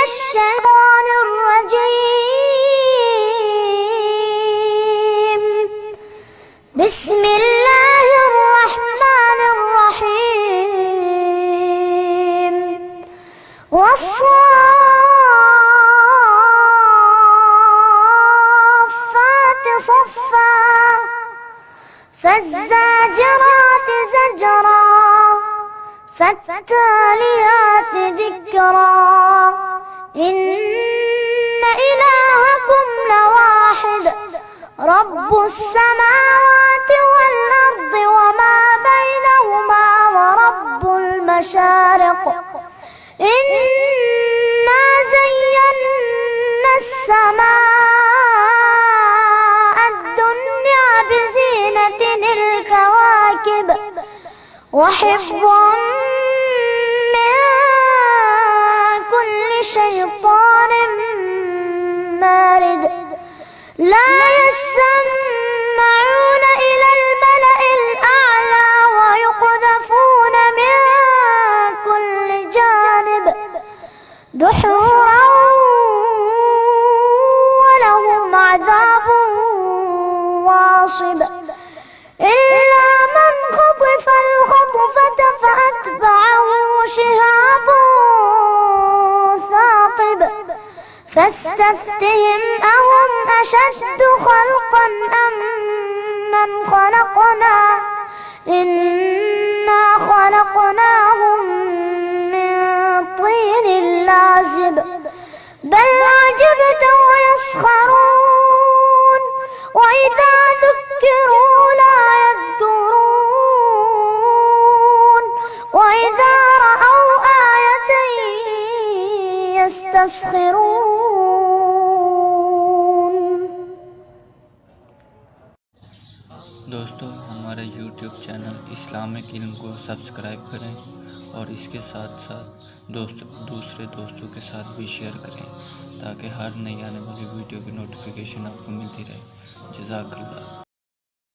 الشيطان الرجيم. بسم الله الرحمن الرحيم. والصافات صفا فالزاجرات زجرا فالتاليات ذكرا إن إلهكم لواحد رب السماوات والأرض وما بينهما ورب المشارق إنا زينا السماء الدنيا بزينة الكواكب وحفظا من كل شيطان مارد لا يسمعون إلى الملأ الأعلى ويقذفون من كل جانب دحورا ولهم عذاب واصب إلا من خطف الخطفة فأتبعه شهاب ثاقب فاستفتهم أهم أشد خلقا أم من خلقنا إنا خلقناهم من طين لازب بل عجبت ويسخرون وإذا ذكروا لا يذكرون وإذا رأوا آية يستسخرون. दोस्तों, हमारे YouTube channel Islamic इल्म को सब्सक्राइब करें और इसके साथ साथ दूसरे दोस्तों के साथ भी शेयर करें ताकि हर नई आने वाली वीडियो की नोटिफिकेशन आपको मिलती रहे। जज़ाकल्लाह।